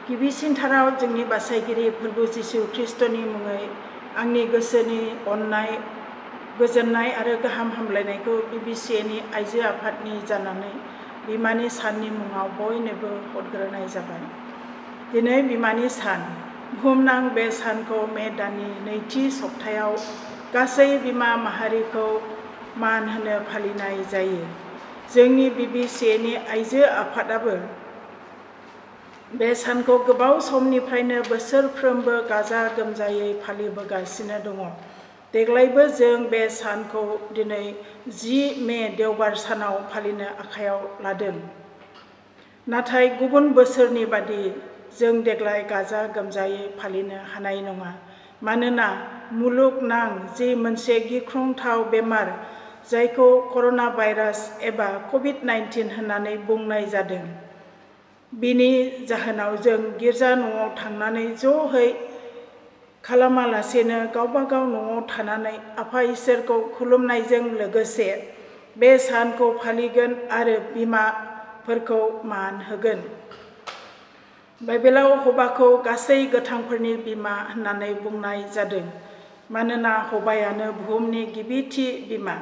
गिबिसिनथाराव जोंनि बासायगिरि फोरबु जिसु ख्रिस्टनि मुङै आंनि गोसोनि अननाय गोजोननाय आरो गाहाम हामलायनायखौ BBCAनि आइजो आफादनि जानानै बिमानि साननि मुङाव बयनोबो हरग्रोनाय जाबाय। दिनै बिमानि सान। बुहुमनां बे सानखौ मे दाननि नैथि सप्तायाव गासै बिमा माहारिखौ मान होनो फालिनाय जायो। जोंनि BBCAनि आइजो आफादाबो बे सानखौ गोबाव समनिफ्रायनो बोसोरफ्रोमबो गाजा गोमजायै फालिबोगासिनो दङ। देग्लायबो जों बे सानखौ दिनै 10 मे देवबार सानाव फालिनो आखायाव लादों। नाथाय गुबुन बोसोरनि बादि जों देग्लाय गाजा गोमजायै फालिनो हानाय नङा। मानोना मुलुगनां जि मोनसे गिख्रंथाव बेमार जायखौ कर'ना भाइरास एबा COVID-19 होननानै बुंनाय जादों, बिनि जाहोनाव जों गिर्जा न'आव थांनानै ज'है खालामालासेनो गावबागाव न'आव थानानै आफा इसोरखौ खुलुमनायजों लोगोसे बे सानखौ फालिगोन आरो बिमाफोरखौ मान होगोन। बाइबेलाव हबाखौ गासै गोथांफोरनि बिमा होननानै बुंनाय जादों। मानोना हबायानो बुहुमनि गिबिथि बिमा।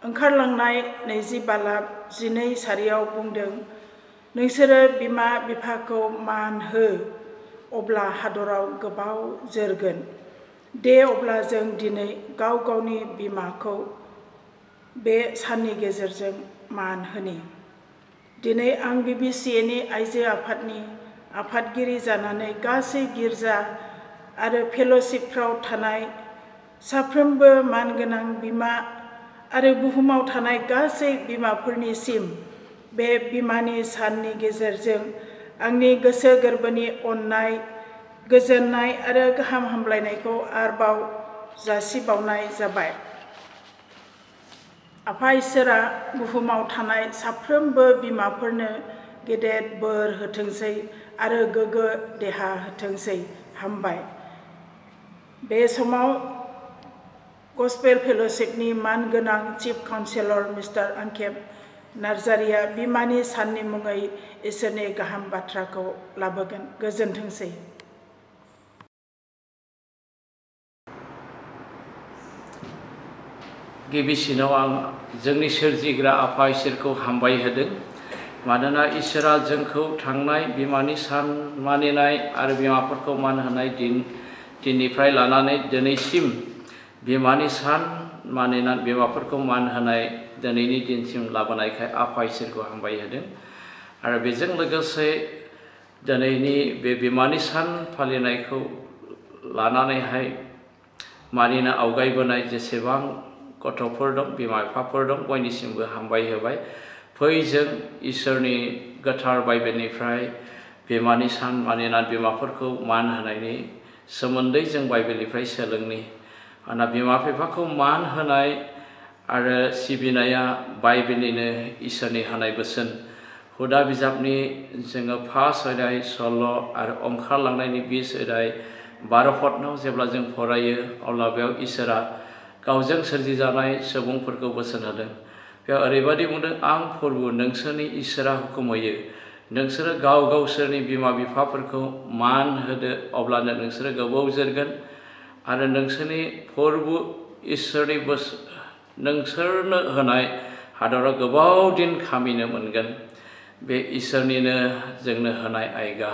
ओंखारलांनाय 22:12 बुंदों, नोंसोरो बिमा बिफाखौ मान हो, अब्ला हादराव गोबाव जोरगोन। दे अब्ला जों दिनै गाव गावनि बिमाखौ बे साननि गेजेरजों मान होनि। दिनै आं BBCAनि आइजो आफादनि आफादगिरि जानानै गासै गिर्जा आरो फेल'शिपफ्राव थानाय साफ्रोमबो मानगोनां बिमा आरो बुहुमाव थानाय गासै बिमाफोरनिसिम बे बिमानि साननि गेजेरजों आंनि गोसो गोरबोनि अननाय गोजोननाय आरो गाहाम हामलायनायखौ आरोबाव जासिबावनाय जाबाय। आफा इसोरा बुहुमाव थानाय साफ्रोमबो बिमाफोरनो गेदेर बोर होथोंसै आरो गोग्गो देहा होथोंसै। हामबाय। बे समाव गस्पेल फेल'शिपनि मानगोनां चिफ काउन्सिलर मिस्टार आंखेब नार्जारिया बिमानि साननि मुङै इसोरनि गाहाम बाथ्राखौ लाबोगोन। गोजोनथोंसै। गिबिसिनाव आं जोंनि सोरजिग्रा आफा इसोरखौ हामबाय होदों। मानोना इसोरा जोंखौ थांनाय बिमानि सान मानिनाय आरो बिमाफोरखौ मान होनाय दिननिफ्राय लानानै दिनैसिम बिमानि सान मानिनानै बिमाफोरखौ मान होनाय दिनैनि दिनसिम लाबोनायखाय आफा इसोरखौ हामबाय होदों। आरो बेजों लोगोसे दिनैनि बे बिमानि सान फालिनायखौ लानानैहाय मानिनो आवगायबोनाय जेसेबां गथ'फोर दं, बिमा बिफाफोर दं, बयनिसिमबो हामबाय होबाय। फै जों इसोरनि गोथार बाइबेलनिफ्राय बिमानि सान मानिनानै बिमाफोरखौ मान होनायनि सोमोन्दै जों बाइबेलनिफ्राय सोलोंनि। मानोना बिमा बिफाखौ मान होनाय आरो सिबिनाया बाइबेलनिनो इसोरनि होनाय बोसोन। हुदा बिजाबनि जोङो 5 अध्याय 16 आरो ओंखारलांनायनि 20 अध्याय 12 पदनाव जेब्ला जों फरायो, अब्ला बेयाव इसोरा गावजों सोरजिजानाय सुबुंफोरखौ बोसोन होदों। बेयाव ओरैबायदि बुंदों, आं प्रभु नोंसोरनि इसोरा हुकुम होयो, नोंसोरो गाव गावसोरनि बिमा बिफाफोरखौ मान होदो, अब्लानो नोंसोरो गोबाव जोरगोन आरो नोंसोरनि प्रभु इसोरनि नोंसोरनो होनाय हादराव गोबाव दिन खामिनो मोनगोन। बे इसोरनिनो जोंनो होनाय आयगा।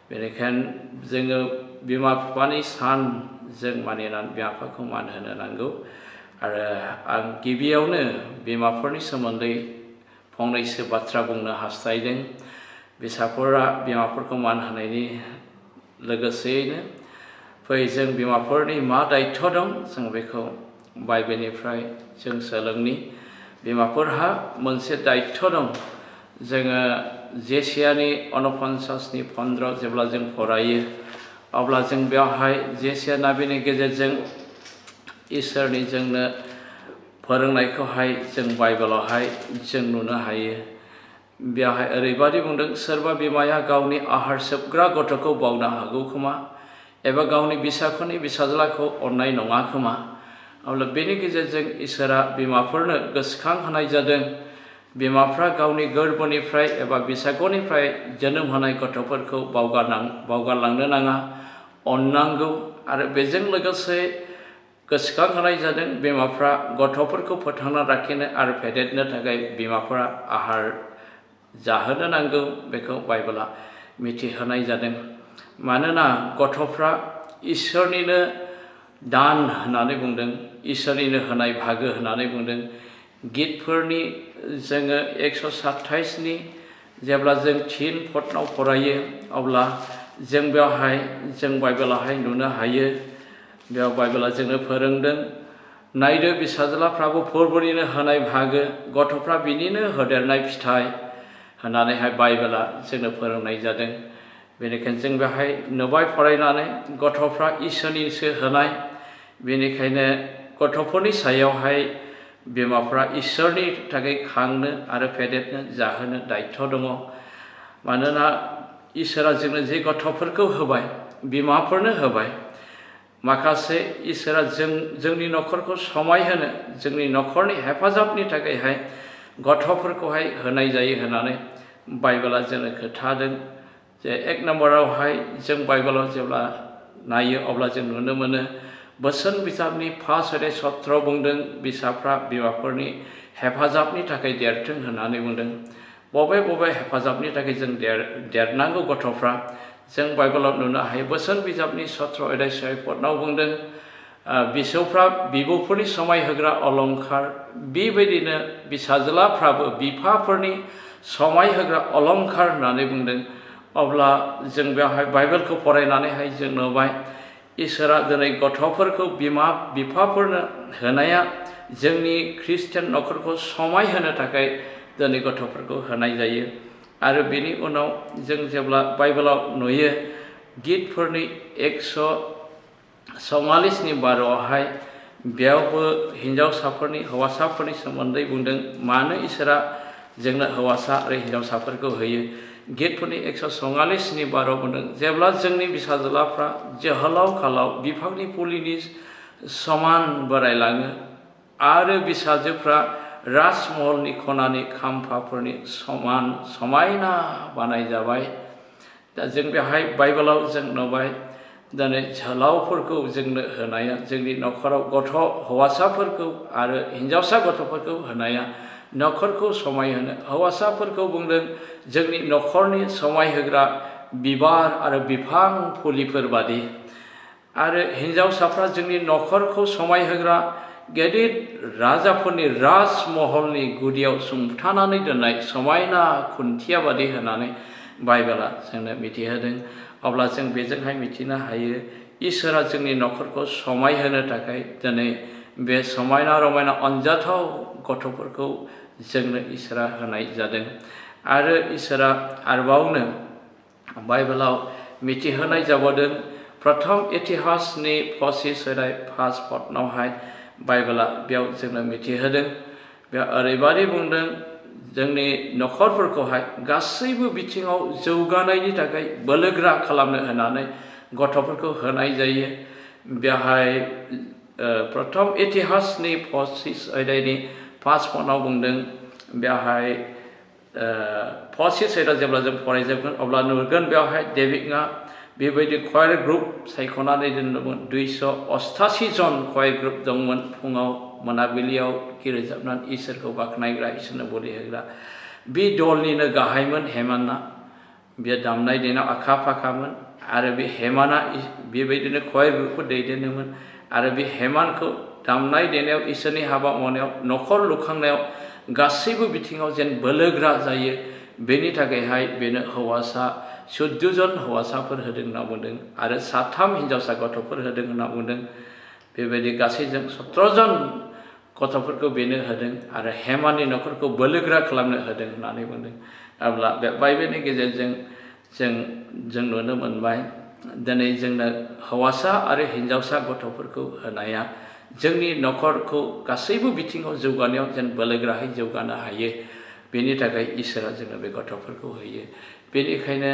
बेनिखायनो जोङो बिमा बिफानि सान जों मानिनानै बिमा बिफाखौ मान होनो नांगौ। आरो आं गिबियावनो बिमाफोरनि सोमोन्दै फंनैसो बाथ्रा बुंनो हास्थायदों। फिसाफोरा बिमाफोरखौ मान होनायनि लोगोसेयैनो फै जों बिमाफोरनि मा दायित्व दं जों बेखौ बाइबेलनिफ्राय जों सोलोंनि। बिमाफोरहा मोनसे दायित्व दं। जोङो जेसियानि 49:15 जेब्ला जों फरायो, अब्ला जों बेवहाय जेसिया नाबिनि गेजेरजों इसोरनि जोंनो फोरोंनायखौहाय जों बाइबेलावहाय जों नुनो हायो। बेवहाय ओरैबायदि बुंदों, सोरबा बिमाया गावनि आहार सोबग्रा गथ'खौ बावनो हागौ खोमा, एबा गावनि बिसाख'नि फिसाज्लाखौ अननाय नङा खोमा। अब्ला बेनि गेजेरजों इसोरा बिमाफोरनो गोसोखां होनाय जादों बिमाफ्रा गावनि गोरबोनिफ्राय एबा बिसागनिफ्राय जोनोम होनाय गथ'फोरखौ बावगारलांनो नाङा, अननांगौ। आरो बेजों लोगोसे गोसोखांहोनाय जादों बिमाफ्रा गथ'फोरखौ फोथांना लाखिनो आरो फेदेरनो थाखाय बिमाफ्रा आहार जाहोनो नांगौ, बेखौ बाइबेला मिथिहोनाय जादों। मानोना गथ'फ्रा इसोरनिनो दान होननानै बुंदों, इसोरनिनो होनाय बाहागो होननानै बुंदों। गितफोरनि जोङो 127नि जेब्ला जों 3 पदनाव फरायो अब्ला जों बेवहाय जों बाइबेलावहाय नुनो हायो। बेयाव बाइबेला जोंनो फोरोंदों, नायदो फिसाज्लाफ्राबो फोरबोनिनो होनाय बाहागो, गथ'फ्रा बिनिनो होदेरनाय फिथाइ होननानैहाय बाइबेला जोंनो फोरोंनाय जादों। बेनिखायनो जों बेवहाय नुबाय फरायनानै गथ'फ्रा इसोरनिसो होनाय, बेनिखायनो गथ'फोरनि सायावहाय बिमाफ्रा इसोरनि थाखाय खांनो आरो फेदेरनो जाहोनो दायित्व दङ। मानोना इसोरा जोंनो जे गथ'फोरखौ होबाय, बिमाफोरनो होबाय, माखासे इसोरा जोंनि न'खरखौ समायहोनो, जोंनि न'खरनि हेफाजाबनि थाखायहाय गथ'फोरखौहाय होनाय जायो होननानै बाइबेला जोंनो खोन्थादों। जे 1 नम्बरावहाय जों बाइबेलाव जेब्ला नायो अब्ला जों नुनो मोनो बोसोन बिजाबनि 5:17 बुंदों, फिसाफ्रा बिमाफोरनि हेफाजाबनि थाखाय देरथों होननानै बुंदों। बबे हेफाजाबनि थाखाय जों देरनांगौ गथ'फ्रा जों बाइबेलाव नुनो हायो। बोसोन बिजाबनि 17:6 बुंदों, बिसौफ्रा बिबौफोरनि समाय होग्रा अलंखार, बेबायदिनो फिसाज्लाफ्राबो बिफाफोरनि समाय होग्रा अलंखार होननानै बुंदों। अब्ला जों बेवहाय बाइबेलखौ फरायनानैहाय जों नुबाय इसोरा दिनै गथ'फोरखौ बिमा बिफाफोरनो होनाया जोंनि ख्रिस्टियान न'खरखौ समायहोनो थाखाय दिनै गथ'फोरखौ होनाय जायो। आरो बेनि उनाव जों जेब्ला बाइबेलाव नुयो गितफोरनि 144नि 12आवहाय बेयावबो हिन्जावसाफोरनि हौवासाफोरनि सोमोन्दै बुंदों, मानो इसोरा जोंनो हौवासा आरो हिन्जावसाफोरखौ होयो। गितफोरनि 144नि 12 बुंदों, जेब्ला जोंनि फिसाज्लाफ्रा जोहोलाव खालाव बिफांनि फुलिनि समान बोरायलाङो आरो फिसाजोफ्रा राजमहलनि खनानि खाम्फाफोरनि समान समायना बानायजाबाय। दा जों बेवहाय बाइबेलाव जों नुबाय दिनै जोहोलावफोरखौ जोंनो होनाया, जोंनि न'खराव गथ' हौवासाफोरखौ आरो हिन्जावसा गथ'फोरखौ होनाया न'खरखौ समायहोनो। हौवासाफोरखौ बुंदों जोंनि न'खरनि समायहोग्रा बिबार आरो बिफां फुलिफोर बादि, आरो हिन्जावसाफ्रा जोंनि न'खरखौ समायहोग्रा गेदेर राजाफोरनि राजमहलनि गुदियाव सुंथानानै दोननाय समायना खुन्थिया बादि होननानै बाइबेला जोंनो मिथिहोदों। अब्ला जों बेजोंहाय मिथिनो हायो इसोरा जोंनि न'खरखौ समायहोनो थाखाय दिनै बे समायना रमायना अनजाथाव गथ'फोरखौ जोंनो इसोरा होनाय जादों। आरो इसोरा आरोबावनो बाइबेलाव मिथिहोनाय जाबावदों, प्रथम इतिहासनि 25:5 बाइबेला बेयाव जोंनो मिथिहोदों। बेयाव ओरैबादि बुंदों, जोंनि न'खरफोरखौहाय गासैबो बिथिङाव जौगानायनि थाखाय बोलोगोरा खालामनो होनानै गथ'फोरखौ होनाय जायो। बेवहाय प्रथम इतिहासनि 25:5 बुंदों, बेवहाय 25 जेब्ला जों फरायजोबगोन अब्ला नुगोन बेवहाय डेभिडआ बेबायदि क'यर ग्रुप सायख'नानै दोनदोंमोन। 288 जन क'यर ग्रुप दंमोन। फुङाव मोनाबिलियाव गिर्जाबनानै इसोरखौ बाख्नायग्रा, इसोरनो बोलि होग्रा। बे दलनिनो गाहायमोन हेमाना। बियो दामनाय देनायाव आखा फाखामोन आरो बे हेमाना बेबायदिनो क'यर ग्रुपखौ दैदेनोमोन। आरो बे हेमानखौ दामनाय देनायाव, इसोरनि हाबा मावनायाव, न'खर लुखांनायाव गासैबो बिथिङाव जेन बोलोगोरा जायो, बेनि थाखायहाय बेनो हौवासा 14 जन हौवासाफोर होदों होनना बुंदों आरो 3 हिन्जावसा गथ'फोर होदों होनना बुंदों। बेबायदि गासैजों 17 जन गथ'फोरखौ बेनो होदों आरो हेमाननि न'खरखौ बोलोगोरा खालामनो होदों होननानै बुंदों। अब्ला बे बाइबेलनि गेजेरजों जों नुनो मोनबाय दिनै जोंनो हौवासा आरो हिन्जावसा गथ'फोरखौ होनाया जोंनि न'खरखौ गासैबो बिथिङाव जौगानायाव जेन बोलोगोराहै जौगानो हायो, बेनि थाखाय इसोरा जोंनो बे गथ'फोरखौ होयो। बेनिखायनो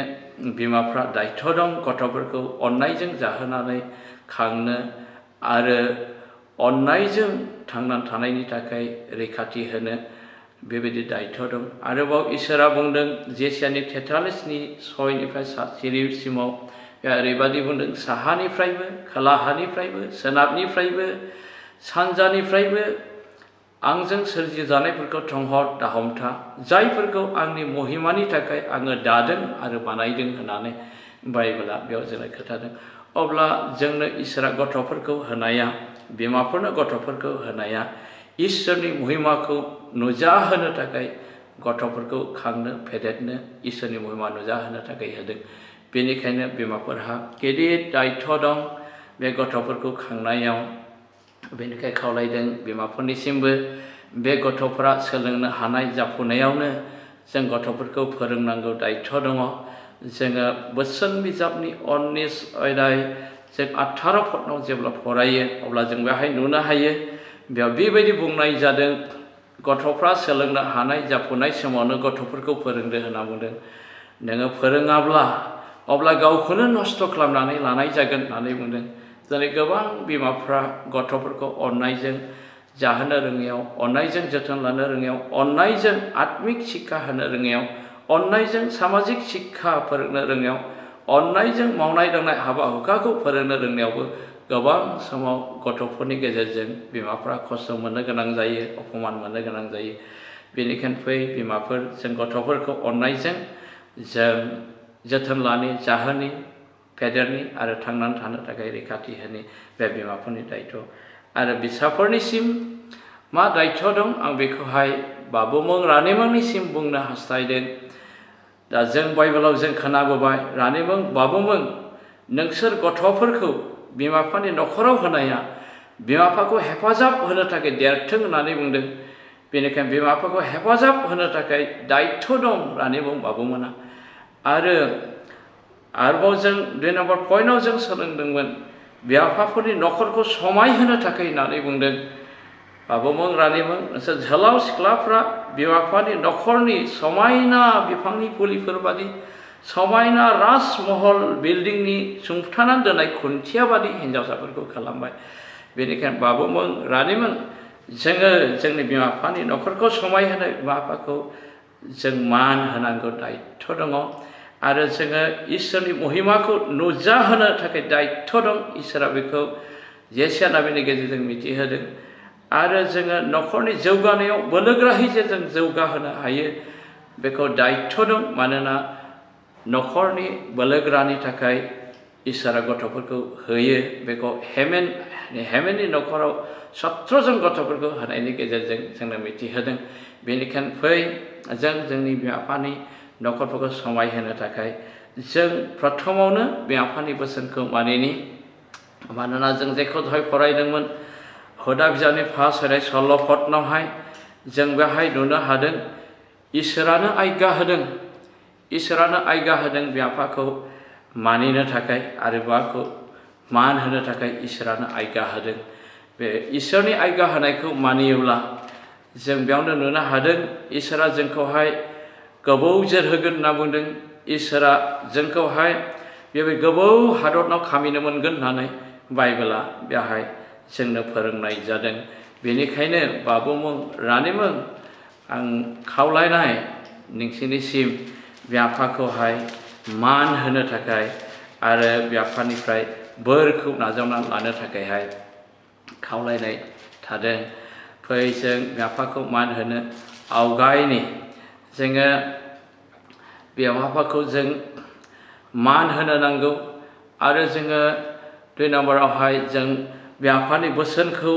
बिमाफ्रा दायित्व दं गथ'फोरखौ अननायजों जाहोनानै खांनो आरो अननायजों थांनानै थानायनि थाखाय रैखाथि होनो बेबायदि दायित्व दं। आरोबाव इसोरा बुंदों जेसायानि 43:6 7सिमाव ओरैबादि बुंदों साहानिफ्रायबो खोलाहानिफ्रायबो सोनाबनिफ्रायबो सानजानिफ्रायबो आंजों सोरजिजानायफोरखौ थंहर दाहमथा जायफोरखौ आंनि महिमानि थाखाय आङो दादों आरो बानायदों होननानै बाइबेला बेयाव जोंनो खोन्थादों। अब्ला जोंनो इसोरा गथ'फोरखौ होनाया बिमाफोरनो गथ'फोरखौ होनाया इसोरनि महिमाखौ नुजाहोनो थाखाय गथ'फोरखौ खांनो फेदेरनो इसोरनि महिमा नुजाहोनो थाखाय होदों। बेनिखायनो बिमाफोरहा गिदिर दायित्व दं बे गथ'फोरखौ खांनायाव। बेनिखाय खावलायदों बिमाफोरनिसिमबो बे गथ'फोरा सोलोंनो हानाय जाफुनायावनो जों गथ'फोरखौ फोरोंनांगौ दायित्व दङ। जोङो बोसोन बिजाबनि 19 अध्याय जों 18 पदनाव जेब्ला फरायो अब्ला जों बेहाय नुनो हायो बेयाव बेबायदि बुंनाय जादों गथ'फ्रा सोलोंनो हानाय जाफुनाय समावनो गथ'फोरखौ फोरोंदो होनना बुंदों। नोङो फोरोङाब्ला अब्ला गावखौनो नस्थ' खालामनानै लानाय जागोन होननानै बुंदों। दिनै गोबां बिमाफ्रा गथ'फोरखौ अननायजों जाहोनो रोङैयाव अननायजों जोथोन लानो रोङैयाव अननायजों आत्मिक शिक्षा होनो रोङैयाव अननायजों सामाजिक शिक्षा फोरोंनो रोङैयाव अननायजों मावनाय दांनाय हाबा हुखाखौ फोरोंनो रोंनायावबो गोबां समाव गथ'फोरनि गेजेरजों बिमाफ्रा खस्थ' मोननो गोनां जायो अपमान मोननो गोनां जायो। बेनिखायनो फै बिमाफोर जों गथ'फोरखौ अननायजों जों जोथोन लानि जाहोनि फेदेरनि आरो थांनानै थानो थाखाय रैखाथि होनि बे बिमाफोरनि दायित्व। आरो फिसाफोरनिसिम मा दायित्व दं आं बेखौहाय बाबुमोन रानिमोननिसिम बुंनो हास्थायदों। दा जों बाइबेलाव जों खोनाबोबाय रानिमोन बाबुमोन नोंसोर गथ'फोरखौ बिमा बिफानि न'खराव होनाया बिमा बिफाखौ हेफाजाब होनो थाखाय देरथों होननानै बुंदों। बेनिखायनो बिमा बिफाखौ हेफाजाब होनो थाखाय दायित्व दं रानिमोन बाबुमोना। आरोबाव जों 2 नम्बर पइन्टआव जों सोलोंदोंमोन बिमा बिफाफोरनि न'खरखौ समायहोनो थाखाय होननानै बुंदों। बाबुमोन रानिमोन नोंसोर जोहोलाव सिख्लाफ्रा बिमा बिफानि न'खरनि समायना बिफांनि फुलिफोर बादि समायना राजमहल बिल्डिंनि सुंथानानै दोननाय खुन्थिया बादि हिन्जावसाफोरखौ खालामबाय। बेनिखायनो बाबुमोन रानिमोन जोङो जोंनि बिमा बिफानि न'खरखौ समायहोनो बिमा बिफाखौ जों मान होनांगौ दायित्व दङ। आरो जोङो इसोरनि महिमाखौ नुजाहोनो थाखाय दायित्व दं। इसोरा बेखौ जेसाया नाबिनि गेजेरजों मिथिहोदों। आरो जोङो न'खरनि जौगानायाव बोलोग्राहै जे जों जौगाहोनो हायो बेखौ दायित्व दं। मानोना न'खरनि बोलोग्रानि थाखाय इसोरा गथ'फोरखौ होयो। बेखौ हेमेननि न'खराव 17 जन गथ'फोरखौ होनायनि गेजेरजों जोंनो मिथिहोदों। बेनिखायनो फै जों जोंनि बिमा बिफानि न'खरफोरखौ समायहोनो थाखाय जों प्रथमावनो बिमा बिफानि बोसोनखौ मानिनि। मानोना जों जेखौ दहाय फरायदोंमोन हुदा बिजाबनि 1 अध्याय 16 पदनावहाय जों बेहाय नुनो हादों इसोरानो आज्ञा होदों। इसोरानो आज्ञा होदों बिमा बिफाखौ मानिनो थाखाय आरो बिमाखौ मान होनो थाखाय इसोरानो आज्ञा होदों। बे इसोरनि आज्ञा होनायखौ मानियोब्ला जों बेयावनो नुनो हादों इसोरा जोंखौहाय गोबाव जोरहोगोन होनना बुंदों। इसोरा जोंखौहाय बेबायदि गोबाव हादरनाव खामिनो मोनगोन होननानै बाइबेला बेहाय जोंनो फोरोंनाय जादों। बेनिखायनो बाबुमोन रानिमोन आं खावलायनाय नोंसिनिसिम बिमा बिफाखौहाय मान होनो थाखाय आरो बिमा बिफानिफ्राय बोरखौ नाजावना लानो थाखायहाय खावलायनाय थादों। फै जों बिमा बिफाखौ मान होनो आवगायनि जोङो बिमा बिफाखौ जों मान होनो नांगौ। आरो जोङो 2 नम्बरावहाय जों बिमा बिफानि बोसोनखौ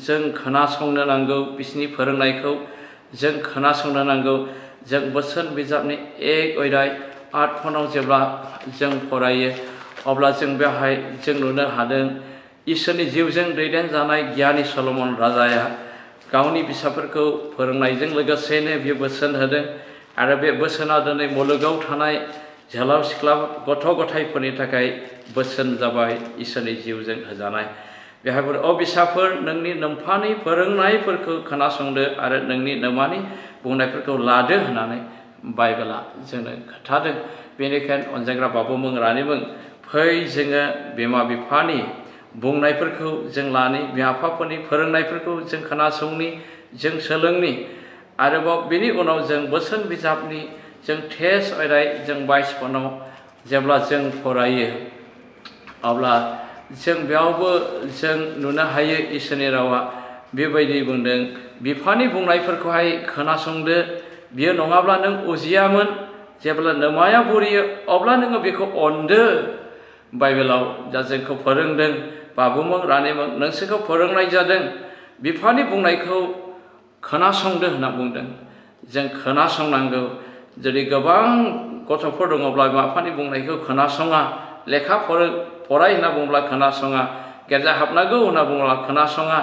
जों खोनासंनो नांगौ। बिसोरनि फोरोंनायखौ जों खोनासंनो नांगौ। जों बोसोन बिजाबनि 1 अध्याय 8 पदआव जेब्ला जों फरायो अब्ला जों बेहाय जों नुनो हादों इसोरनि जिउजों दैदेनजानाय गियानि सल'मन राजाया गावनि फिसाफोरखौ फोरोंनायजों लोगोसेनो बियो बोसोन होदों। आरो बे बोसोना दिनै मुलुगाव थानाय जोहोलाव सिख्ला गथ' गथायफोरनि थाखाय बोसोन जाबाय इसोरनि जिउजों होजानाय। बेहाय फिसाफोर नोंनि नोम्फानि फोरोंनायफोरखौ खोनासंदो आरो नोंनि नोमानि बुंनायफोरखौ लादो होननानै बाइबेला जोंनो खोन्थादों। बेनिखायनो अनजायग्रा बाबुमोन रानिमोन फै जोङो बिमा बिफानि बुंनायफोरखौ जों लानि बिमा बिफाफोरनि फोरोंनायफोरखौ जों खोनासंनि जों सोलोंनि। आरोबाव बेनि उनाव जों बोसोन बिजाबनि जों टेस्ट आयदाय जों 22 फनाव जेब्ला जों फरायो अब्ला जों बेयावबो जों नुनो हायो इसोरनि रावा बेबायदि बुंदों बिफानि बुंनायफोरखौहाय खोनासंदो बियो नङाब्ला नों उजियामोन जेब्ला नोमाया बुरियो अब्ला नोङो बेखौ अनदो बाइबेलाव दा जोंखौ फोरोंदों बाबुमोन रानिमोन नोंसोरखौ फोरोंनाय जादों बिफानि बुंनायखौ खोनासंदो होनना बुंदों जों खोनासंनांगौ जुदि गोबां गथ'फोर दङब्ला बिफानि बुंनायखौ खोनासङा लेखा फराय होनना बुङोब्ला खोनासङा गिर्जा हाबनांगौ होनना बुङोब्ला खोनासङा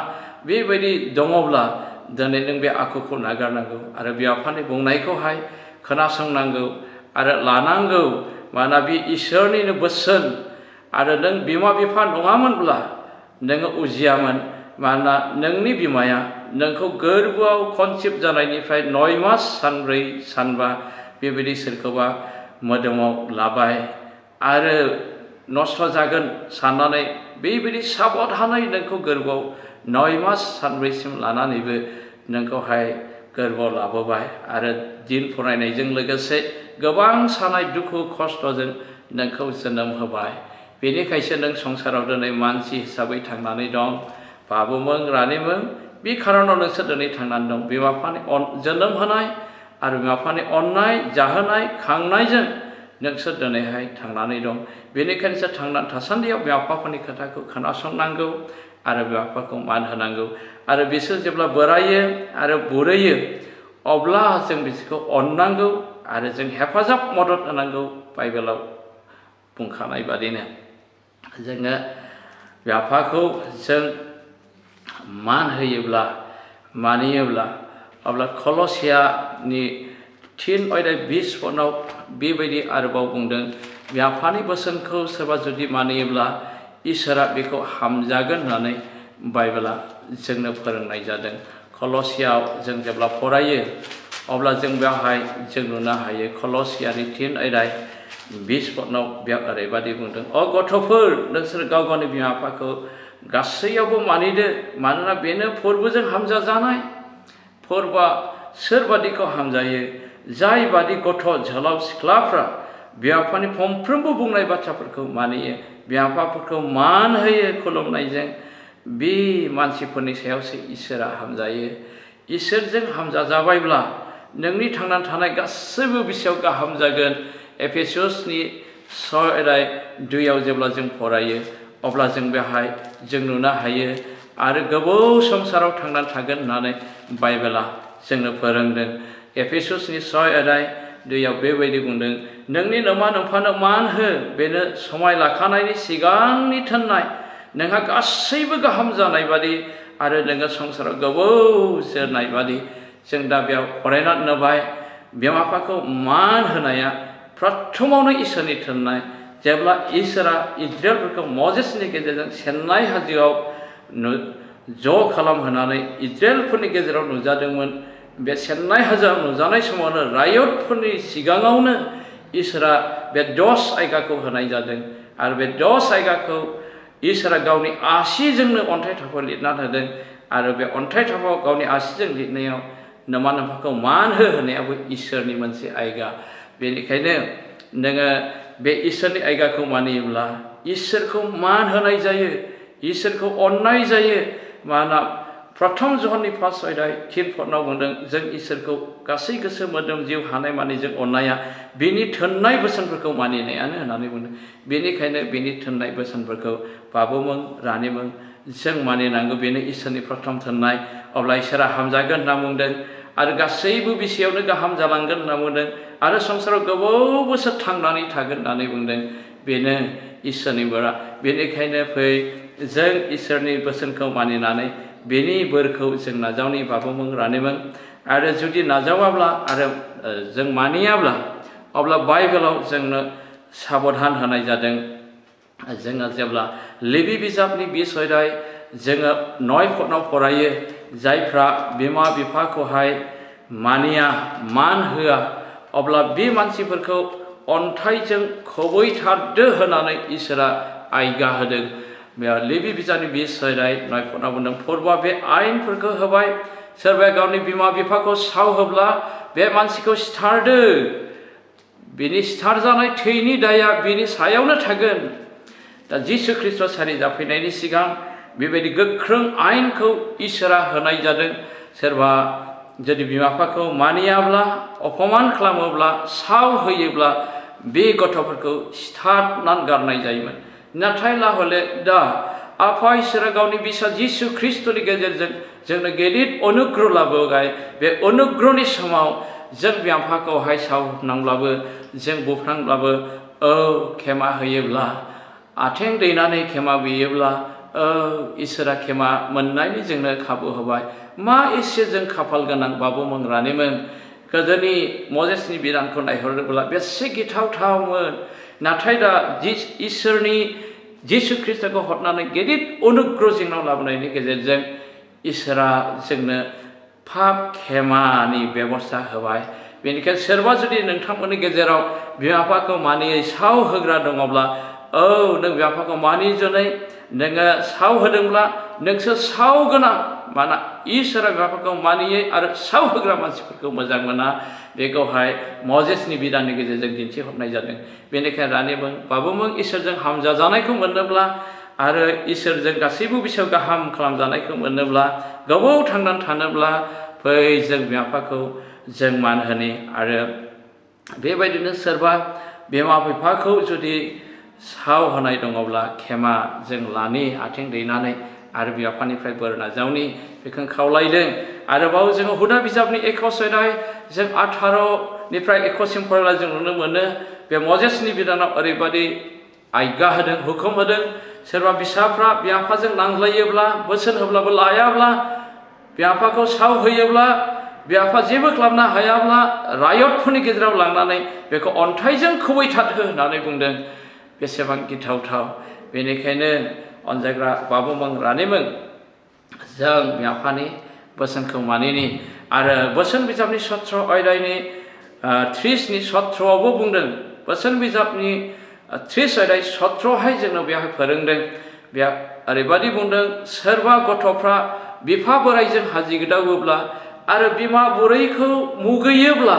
बेबायदि दङब्ला दिनै नों बे आखुखौ नागारनांगौ आरो बिफानि बुंनायखौहाय खोनासंनांगौ आरो लानांगौ मानोना बे इसोरनिनो बोसोन आरो नों बिमा बिफा नङामोनब्ला नोङो उजियामोन मानोना नोंनि बिमाया नोंखौ गोरबोआव कनसिभ जानायनिफ्राय 9 मास सानब्रै सानबा बेबायदि सोरखौबा मोदोमाव लाबाय आरो नस्थ' जागोन साननानै बेबायदि साबधानै नोंखौ गोरबोआव 9 मास सानब्रैसिम लानानैबो नोंखौहाय गोरबोआव लाबोबाय आरो दिन फरायनायजों लोगोसे गोबां सानाय दुखु खस्थ'जों नोंखौ जोनोम होबाय बेनिखायसो नों संसाराव दिनै मानसि हिसाबै थांनानै दं बाबुमोन रानिमोन बे खारनाव नोंसोर दिनै थांनानै दं बिमा बिफानि जोनोम होनाय आरो बिमा बिफानि अननाय जाहोनाय खांनायजों नोंसोर दिनैहाय थांनानै दं बेनिखायनोसो थांनानै थासान्दियाव बिमा बिफाफोरनि खोथाखौ खोनासंनांगौ आरो बिमा बिफाखौ मान होनांगौ आरो बिसोर जेब्ला बोरायो आरो बुरैयो अब्ला जों बिसोरखौ अननांगौ आरो जों हेफाजाब मदद होनांगौ बाइबेलाव बुंखानाय बादिनो जोङो बिमा बिफाखौ जों मान होयोब्ला मानियोब्ला अब्ला कलसियानि 3 अध्याय 20 फनाव बेबायदि आरोबाव बुंदों बिमा बिफानि बोसोनखौ सोरबा जुदि मानियोब्ला इसोरा बेखौ हामजागोन होननानै बाइबेला जोंनो फोरोंनाय जादों कलसियाव जों जेब्ला फरायो अब्ला जों बेवहाय जों नुनो हायो कलसियानि 3 अध्याय 20 फनाव बेयाव ओरैबादि बुंदों गथ'फोर नोंसोर गाव गावनि बिमा बिफाखौ गासैयावबो मानिदो मानोना बेनो फोरबोजों हामजा जानाय फोरबोआ सोरबादिखौ हामजायो जाय बादि गथ' जोहोलाव सिख्लाफ्रा बिमा बिफानि फंफ्रोमबो बुंनाय बाथ्राफोरखौ मानियो बिमा बिफाफोरखौ मान होयो खुलुमनायजों बे मानसिफोरनि सायावसो इसोरा हामजायो इसोरजों हामजाजाबायब्ला नोंनि थांनानै थानाय गासैबो बिसायाव गाहाम जागोन एफेससनि 6 अध्याय 2 आव जेब्ला जों फरायो अब्ला जों बेवहाय जों नुनो हायो आरो गोबाव संसाराव थांनानै थागोन होननानै बाइबेला जोंनो फोरोंदों एफेससनि 6 अध्याय 2 आव बेबायदि बुंदों नोंनि नोमा नोम्फानो मान हो बेनो समाय लाखानायनि सिगांनि थोननाय नोंहा गासैबो गाहाम जानाय बादि आरो नोङो संसाराव गोबाव जोरनाय बादि जों दा बेयाव फरायनानै नुबाय बिमा बिफाखौ मान होनाया प्रथमावनो इसोरनि थोननाय जेब्ला इसोरा इज्राइलफोरखौ मजेसनि गेजेरजों सेन्नाय हाजोआव ज' खालामहोनानै इज्राइलफोरनि गेजेराव नुजादोंमोन बे सेन्नाय हाजोआव नुजानाय समावनो रायतफोरनि सिगाङावनो इसोरा बे 10 आयगाखौ होनाय जादों आरो बे 10 आयगाखौ इसोरा गावनि आसिजोंनो अन्थाइ थाफाव लिरना होदों आरो बे अन्थाइ थाफाव गावनि आसिजों लिरनायाव नोमा नोम्फाखौ मान हो होनायाबो इसोरनि मोनसे आयगा बेनिखायनो नोङो बे इसोरनि आयगाखौ मानियोब्ला इसोरखौ मान होनाय जायो इसोरखौ अननाय जायो मानोना प्रथम जहननि 1 अध्याय 3 फनाव बुंदों जों इसोरखौ गासै गोसो मोदोम जिउ हानाय मानि जों अननाया बेनि थोननाय बोसोनफोरखौ मानिनायानो होननानै बुंदों बेनिखायनो बेनि थोननाय बोसोनफोरखौ बाबुमोन रानिमोन जों मानिनांगौ बेनो इसोरनि प्रथम थोननाय अब्ला इसोरा हामजागोन होनना बुंदों आरो गासैबो बिसायावनो गाहाम जालांगोन होनना बुंदों आरो संसाराव गोबाव बोसोर थांनानै थागोन होननानै बुंदों बेनो इसोरनि बोरा बेनिखायनो फै जों इसोरनि बोसोनखौ मानिनानै बेनि बोरखौ जों नाजावनि बाबुमोन रानिमोन आरो जुदि नाजावाब्ला आरो जों मानियाब्ला अब्ला बाइबेलाव जोंनो साबधान होनाय जादों जोङो जेब्ला लेबि बिजाबनि 20 अध्याय जोङो 9 फनाव फरायो जायफ्रा बिमा बिफाखौहाय मानिया मान होआ अब्ला बे मानसिफोरखौ अन्थाइजों खुबैथारदो होनानै इसोरा आयगा होदों लेबि बिजाबनि 20 अध्याय 9 फनाव बुंदों फोरबोआ बे आयेनफोरखौ होबाय सोरबाया गावनि बिमा बिफाखौ सावहोब्ला बे मानसिखौ सिथारदो बिनि सिथारजानाय थैनि दाया बिनि सायावनो थागोन दा जिसु ख्रीष्ट सारि जाफैनायनि सिगां बेबायदि गोख्रों आयेनखौ इसोरा होनाय जादों सोरबा जुदि बिमा बिफाखौ मानियाब्ला अपमान खालामोब्ला साव होयोब्ला बे गथ'फोरखौ सिथारनानै गारनाय जायोमोन नाथाय लाहले दा आफा इसोरा गावनि बिसा जिसु ख्रीष्टनि गेजेरजों जोंनो गेदेर अनुग्रह लाबोबाय बे अनुग्रहनि समाव जों बिमा बिफाखौहाय सावनांब्लाबो जों बुफ्रांब्लाबो औ खेमा होयोब्ला आथें दैनानै खेमा बियोब्ला इसोरा खेमा मोननायनि जोंनो खाबु होबाय मा एसे जों खाफाल गोनां बाबुमोन रानिमोन गोदोनि मजेसनि बिधानखौ नायहरोब्ला बेसे गिथावथावमोन नाथाय दा इसोरनि जिसु ख्रीष्टखौ हरनानै गेदेर अनुग्रह जोंनाव लाबोनायनि गेजेरजों इसोरा जोंनो पाप खेमानि बेबस्था होबाय बेनिखायनो सोरबा जुदि नोंथांमोननि गेजेराव बिमा बिफाखौ मानियै साव होग्रा दङब्ला औ नों बिमा बिफाखौ मानिजनै नोङो साव होदोंब्ला नोंसोर साव गोनां माना इसोरा बिमा बिफाखौ मानियै आरो साव होग्रा मानसिफोरखौ मोजां मोना बेखौहाय मजेसनि बिधाननि गेजेरजों दिन्थिहरनाय जादों बेनिखायनो रानिमोन बाबुमोन इसोरजों हामजाजानायखौ मोनोब्ला आरो इसोरजों गासैबो बिसोर गाहाम खालामजानायखौ मोनोब्ला गोबाव थांनानै थानोब्ला फै जों बिमा बिफाखौ जों मान होनि आरो बेबायदिनो सोरबा बिमा बिफाखौ जुदि साव होनाय दङब्ला खेमा जों लानि आथिं दैनानै आरो बिमा बिफानिफ्राय बोर नाजावनि बेखौ खावलायदों आरोबाव जोङो हुदा बिजाबनि 21 जों 18निफ्राय 21सिम फरायब्ला जों नुनो मोनो बे मजेसनि बिधानाव ओरैबायदि आज्ञा होदों हुकुम होदों सोरबा फिसाफ्रा बिमा बिफाजों नांज्लायोब्ला बोसोन होब्लाबो लायाब्ला बिमा बिफाखौ साव होयोब्ला बिमा बिफा जेबो खालामनो हायाब्ला रायतफोरनि गेजेराव लांनानै बेखौ अन्थाइजों खुबैथारहो होननानै बुंदों बेसेबां गिथावथाव बेनिखायनो अनजायग्रा बाबुमोन रानिमोन जों बिमा बिफानि बोसोनखौ मानिनि आरो बोसोन बिजाबनि 17 अध्यायनि 30नि 17आवबो बुंदों बोसोन बिजाबनि 30 अध्याय 17हाय जोंनो बेवहाय फोरोंदों बेयाव ओरैबायदि बुंदों सोरबा गथ'फ्रा बिफा बोराइजों हाजि गोदावोब्ला आरो बिमा बुरैखौ मुगैयोब्ला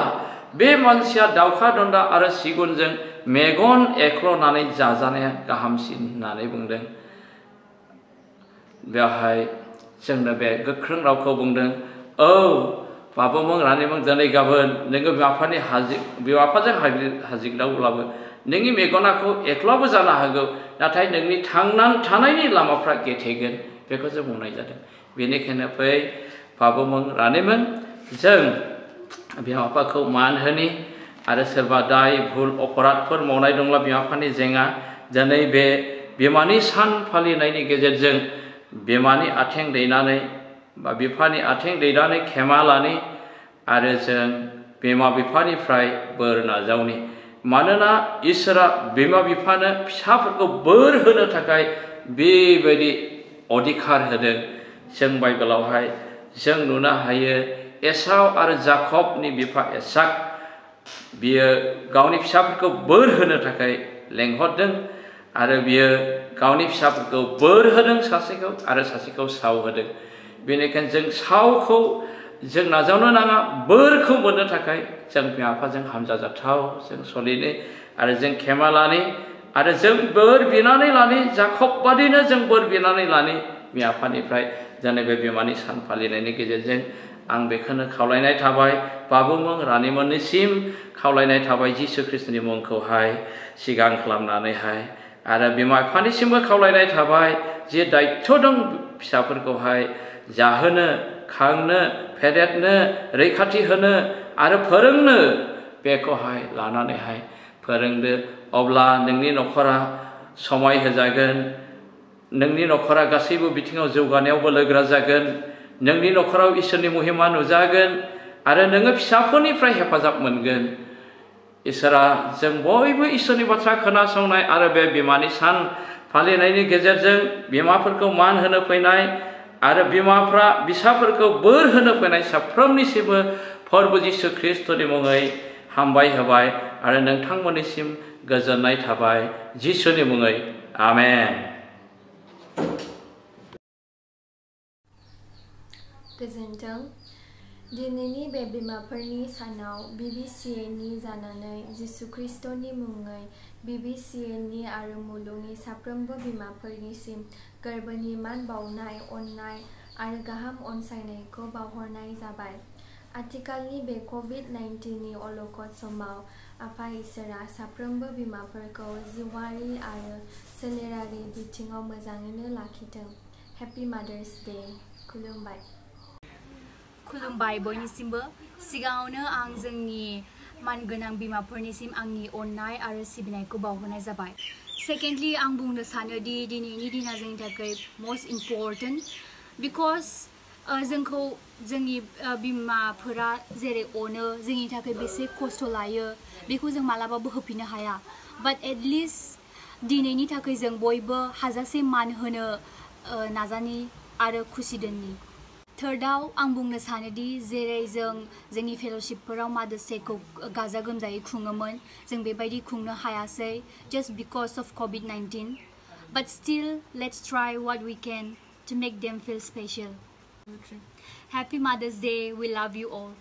बे मानसिया दाउखा दन्दा आरो सिगुनजों मेगन एख्ल'नानै जाजानाया गाहामसिन होननानै बुंदों बेवहाय जोंनो बे गोख्रों रावखौ बुंदों औ बाबुमोन रानिमोन दिनै गाबोन नोङो बिमा बिफाजों हाजि गोदावब्लाबो नोंनि मेगनाखौ एख्ल'बो जानो हागौ नाथाय नोंनि थांनानै थानायनि लामाफ्रा गेथेगोन बेखौ जों बुंनाय जादों बेनिखायनो फै बाबुमोन रानिमोन जों बिमा बिफाखौ मान होनि आरो सोरबा दाय भुल अपराधफोर मावनाय दंब्ला बिमा बिफानि जेंना दिनै बे बिमानि सान फालिनायनि गेजेरजों बिमानि आथिं दैनानै बा बिफानि आथिं दैनानै खेमा लानि आरो जों बिमा बिफानिफ्राय बोर नाजावनि मानोना इसोरा बिमा बिफानो फिसाफोरखौ बोर होनो थाखाय बेबायदि अधिकार होदों जों बाइबेलावहाय जों नुनो हायो एसाव आरो जाकबनि बिफा एसाक बियो गावनि फिसाफोरखौ बोर होनो थाखाय लेंहरदों आरो बियो गावनि फिसाफोरखौ बोर होदों सासेखौ आरो सासेखौ साव होदों बेनिखायनो जों सावखौ जों नाजावनो नाङा बोरखौ मोननो थाखाय जों बिमा बिफाजों हामजाजाथाव जों सलिनो आरो जों खेमा लानि आरो जों बोर बिनानै लानि जाकब बादिनो जों बोर बिनानै लानि बिमा बिफानिफ्राय दिनै बे बिमानि सान फालिनायनि गेजेरजों आं बेखौनो खावलायनाय थाबाय बाबुमोन रानिमोननिसिम खावलायनाय थाबाय जिसु ख्रीष्टनि मुंखौहाय सिगां खालामनानैहाय आरो बिमा बिफानिसिमबो खावलायनाय थाबाय जे दायित्व दं फिसाफोरखौहाय जाहोनो खांनो फेदेरनो रैखाथि होनो आरो फोरोंनो बेखौहाय लानानैहाय फोरोंदो अब्ला नोंनि न'खरा समाय होजागोन नोंनि न'खरा गासैबो बिथिङाव जौगानायाव बोलोगोरा जागोन नोंनि न'खराव इसोरनि महिमा नुजागोन आरो नोङो फिसाफोरनिफ्राय हेफाजाब मोनगोन इसोरा जों बयबो इसोरनि बाथ्रा खोनासंनाय आरो बे बिमानि सान फालिनायनि गेजेरजों बिमाफोरखौ मान होनो फैनाय आरो बिमाफ्रा फिसाफोरखौ बोर होनो फैनाय साफ्रोमनिसिमबो प्रभु जिसु ख्रीष्टनि मुङै हामबाय होबाय आरो नोंथांमोननिसिम गोजोननाय थाबाय जिसुनि मुङै आमेन। गोजोन्थों। दिनैनि बे बिमाफोरनि सानाव BBCAनि जानानै जिसु ख्रिस्ट'नि मुङै BBCAनि आरो मुलुगनि साफ्रोमबो बिमाफोरनिसिम गोरबोनि मान बावनाय, अननाय आरो गाहाम अनसायनायखौ बावहरनाय जाबाय। आथिखालनि बे COVID-19नि अलखद समाव आफा इसोरा साफ्रोमबो बिमाफोरखौ जिउआरि आरो सोलेरारि बिथिङाव मोजाङैनो लाखिथों। Happy mother's day. खुलुमबाय। खुलुमबाय बयनिसिमबो। सिगाङावनो आं जोंनि मानगोनां बिमाफोरनिसिम आंनि अननाय आरो सिबिनायखौ बावहरनाय जाबाय। सेकेन्डलि आं बुंनो सानोदि दिनैनि दिना जोंनि थाखाय मस्ट इम्परटेन्ट बिकज जोंखौ जोंनि बिमाफोरा जेरै अनो, जोंनि थाखाय बेसे खस्थ' लायो बेखौ जों मालाबाबो होफिननो हाया। बाट एटलिस्ट दिनैनि थाखाय जों बयबो हाजासे मान होनो नाजानि आरो खुसि दोननि। थार्डआव आं बुंनो सानोदि जेरै जों जोंनि फेल'शिपफोराव मादार्स डेखौ गाजा गोमजायै खुङोमोन, जों बेबायदि खुंनो हायासै just because of COVID-19. But still, let's try what we can to make them feel special. Happy Mother's Day. We love you all.